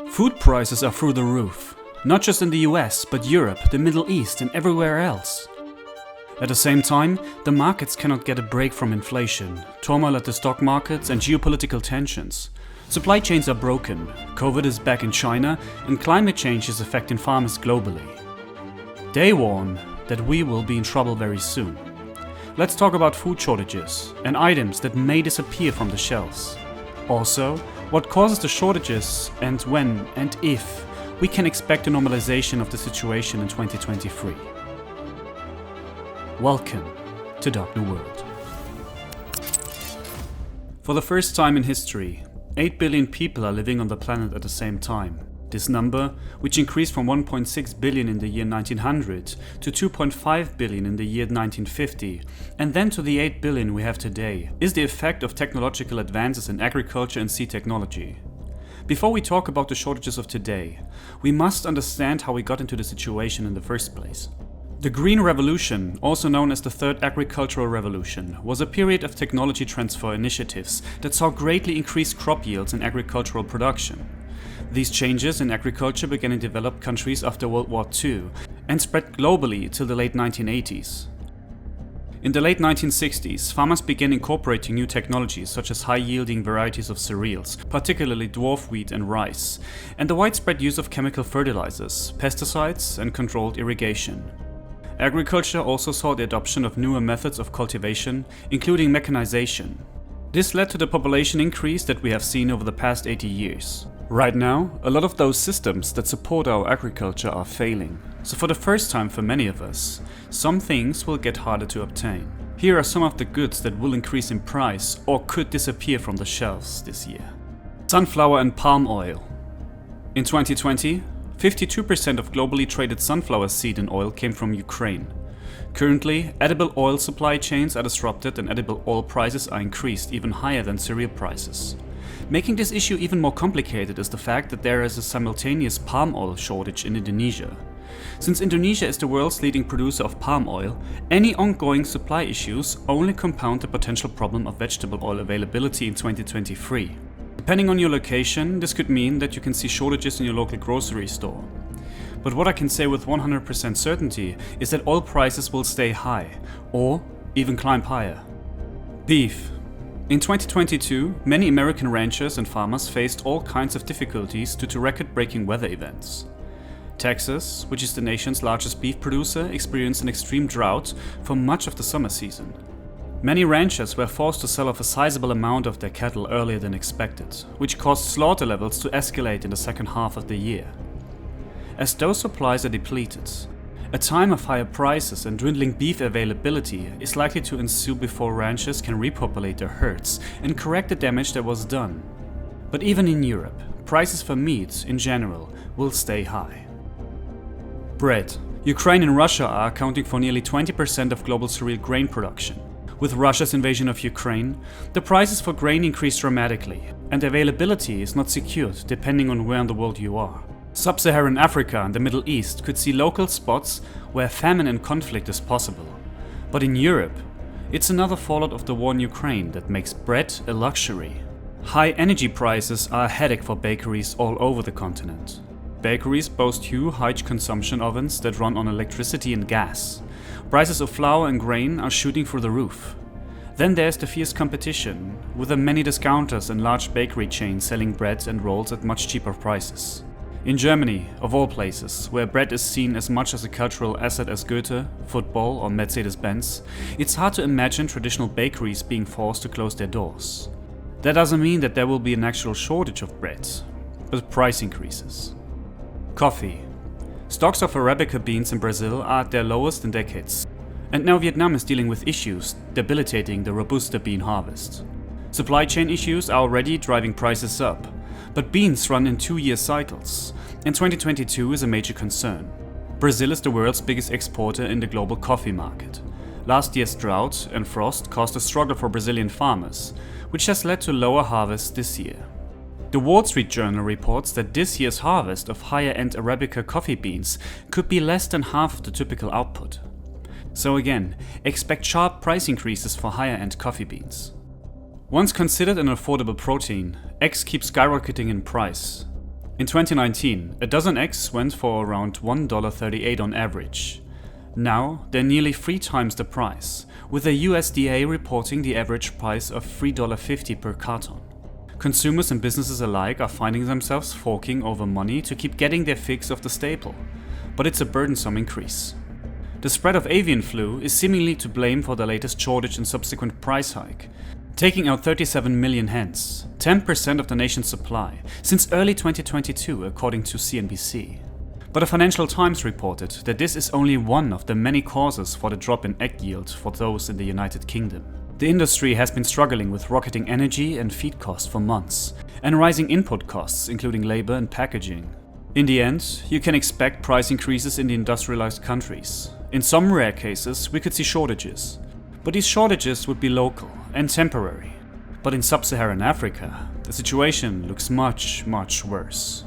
Food prices are through the roof, not just in the US, but Europe, the Middle East and everywhere else. At the same time, the markets cannot get a break from inflation, turmoil at the stock markets and geopolitical tensions. Supply chains are broken, COVID is back in China and climate change is affecting farmers globally. They warn that we will be in trouble very soon. Let's talk about food shortages and items that may disappear from the shelves. Also, what causes the shortages and when and if we can expect a normalization of the situation in 2023. Welcome to Dark New World. For the first time in history, 8 billion people are living on the planet at the same time. This number, which increased from 1.6 billion in the year 1900 to 2.5 billion in the year 1950, and then to the 8 billion we have today, is the effect of technological advances in agriculture and seed technology. Before we talk about the shortages of today, we must understand how we got into the situation in the first place. The Green Revolution, also known as the Third Agricultural Revolution, was a period of technology transfer initiatives that saw greatly increased crop yields and agricultural production. These changes in agriculture began in developed countries after World War II and spread globally till the late 1980s. In the late 1960s, farmers began incorporating new technologies such as high-yielding varieties of cereals, particularly dwarf wheat and rice, and the widespread use of chemical fertilizers, pesticides, and controlled irrigation. Agriculture also saw the adoption of newer methods of cultivation, including mechanization. This led to the population increase that we have seen over the past 80 years. Right now, a lot of those systems that support our agriculture are failing. So for the first time for many of us, some things will get harder to obtain. Here are some of the goods that will increase in price or could disappear from the shelves this year. Sunflower and palm oil. In 2020, 52% of globally traded sunflower seed and oil came from Ukraine. Currently, edible oil supply chains are disrupted and edible oil prices are increased even higher than cereal prices. Making this issue even more complicated is the fact that there is a simultaneous palm oil shortage in Indonesia. Since Indonesia is the world's leading producer of palm oil, any ongoing supply issues only compound the potential problem of vegetable oil availability in 2023. Depending on your location, this could mean that you can see shortages in your local grocery store. But what I can say with 100% certainty is that oil prices will stay high, or even climb higher. Beef. In 2022, many American ranchers and farmers faced all kinds of difficulties due to record-breaking weather events. Texas, which is the nation's largest beef producer, experienced an extreme drought for much of the summer season. Many ranchers were forced to sell off a sizable amount of their cattle earlier than expected, which caused slaughter levels to escalate in the second half of the year. As those supplies are depleted, a time of higher prices and dwindling beef availability is likely to ensue before ranchers can repopulate their herds and correct the damage that was done. But even in Europe, prices for meat in general will stay high. Bread. Ukraine and Russia are accounting for nearly 20% of global cereal grain production. With Russia's invasion of Ukraine, the prices for grain increased dramatically, and availability is not secured depending on where in the world you are. Sub-Saharan Africa and the Middle East could see local spots where famine and conflict is possible. But in Europe, it's another fallout of the war in Ukraine that makes bread a luxury. High energy prices are a headache for bakeries all over the continent. Bakeries boast huge high consumption ovens that run on electricity and gas. Prices of flour and grain are shooting through the roof. Then there's the fierce competition, with the many discounters and large bakery chains selling bread and rolls at much cheaper prices. In Germany, of all places, where bread is seen as much as a cultural asset as Goethe, football or Mercedes-Benz, it's hard to imagine traditional bakeries being forced to close their doors. That doesn't mean that there will be an actual shortage of bread, but price increases. Coffee. Stocks of Arabica beans in Brazil are at their lowest in decades, and now Vietnam is dealing with issues debilitating the Robusta bean harvest. Supply chain issues are already driving prices up, but beans run in 2-year cycles, and 2022 is a major concern. Brazil is the world's biggest exporter in the global coffee market. Last year's drought and frost caused a struggle for Brazilian farmers, which has led to lower harvests this year. The Wall Street Journal reports that this year's harvest of higher-end Arabica coffee beans could be less than half of the typical output. So again, expect sharp price increases for higher-end coffee beans. Once considered an affordable protein, eggs keep skyrocketing in price. In 2019, a dozen eggs went for around $1.38 on average. Now, they're nearly 3 times the price, with the USDA reporting the average price of $3.50 per carton. Consumers and businesses alike are finding themselves forking over money to keep getting their fix of the staple, but it's a burdensome increase. The spread of avian flu is seemingly to blame for the latest shortage and subsequent price hike, taking out 37 million hens, 10% of the nation's supply, since early 2022 according to CNBC. But the Financial Times reported that this is only one of the many causes for the drop in egg yield for those in the United Kingdom. The industry has been struggling with rocketing energy and feed costs for months, and rising input costs including labor and packaging. In the end, you can expect price increases in the industrialized countries. In some rare cases, we could see shortages. But these shortages would be local and temporary. But in sub-Saharan Africa, the situation looks much worse.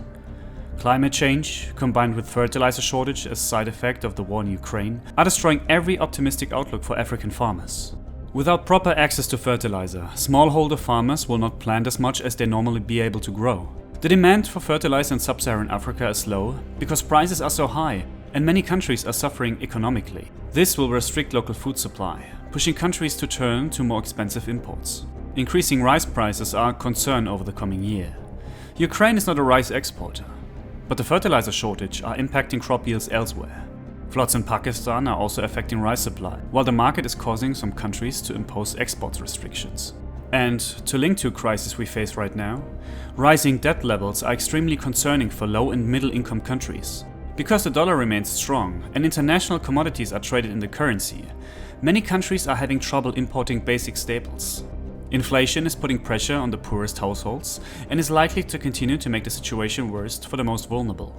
Climate change, combined with fertilizer shortage as a side effect of the war in Ukraine, are destroying every optimistic outlook for African farmers. Without proper access to fertilizer, smallholder farmers will not plant as much as they normally be able to grow. The demand for fertilizer in sub-Saharan Africa is low because prices are so high and many countries are suffering economically. This will restrict local food supply, pushing countries to turn to more expensive imports. Increasing rice prices are a concern over the coming year. Ukraine is not a rice exporter, but the fertilizer shortage are impacting crop yields elsewhere. Floods in Pakistan are also affecting rice supply, while the market is causing some countries to impose export restrictions. And to link to a crisis we face right now, rising debt levels are extremely concerning for low and middle income countries. Because the dollar remains strong and international commodities are traded in the currency, many countries are having trouble importing basic staples. Inflation is putting pressure on the poorest households and is likely to continue to make the situation worse for the most vulnerable.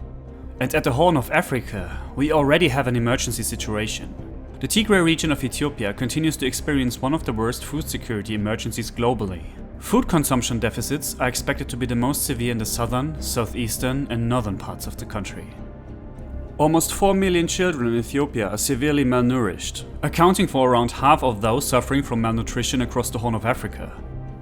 And at the Horn of Africa, we already have an emergency situation. The Tigray region of Ethiopia continues to experience one of the worst food security emergencies globally. Food consumption deficits are expected to be the most severe in the southern, southeastern and northern parts of the country. Almost 4 million children in Ethiopia are severely malnourished, accounting for around half of those suffering from malnutrition across the Horn of Africa.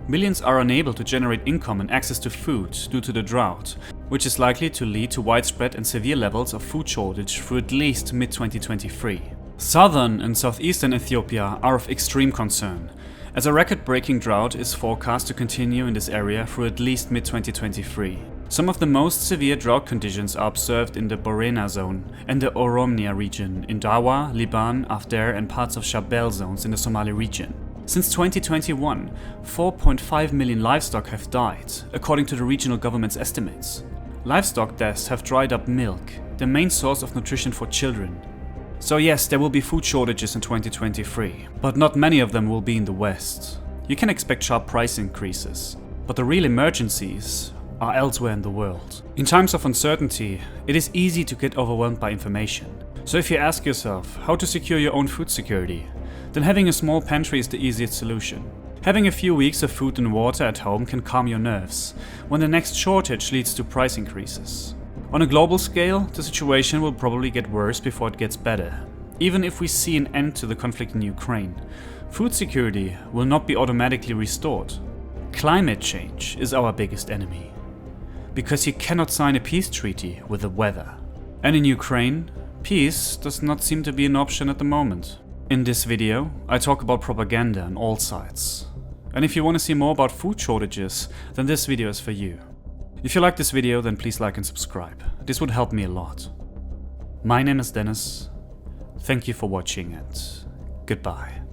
Millions are unable to generate income and access to food due to the drought, which is likely to lead to widespread and severe levels of food shortage through at least mid-2023. Southern and southeastern Ethiopia are of extreme concern, as a record-breaking drought is forecast to continue in this area through at least mid-2023. Some of the most severe drought conditions are observed in the Borena zone and the Oromia region, in Dawa, Liban, Afder and parts of Shabelle zones in the Somali region. Since 2021, 4.5 million livestock have died, according to the regional government's estimates. Livestock deaths have dried up milk, the main source of nutrition for children. So yes, there will be food shortages in 2023, but not many of them will be in the West. You can expect sharp price increases, but the real emergencies are elsewhere in the world. In times of uncertainty, it is easy to get overwhelmed by information. So if you ask yourself how to secure your own food security, then having a small pantry is the easiest solution. Having a few weeks of food and water at home can calm your nerves when the next shortage leads to price increases. On a global scale, the situation will probably get worse before it gets better. Even if we see an end to the conflict in Ukraine, food security will not be automatically restored. Climate change is our biggest enemy, because you cannot sign a peace treaty with the weather. And in Ukraine, peace does not seem to be an option at the moment. In this video, I talk about propaganda on all sides. And if you want to see more about food shortages, then this video is for you. If you like this video, then please like and subscribe. This would help me a lot. My name is Dennis. Thank you for watching and goodbye.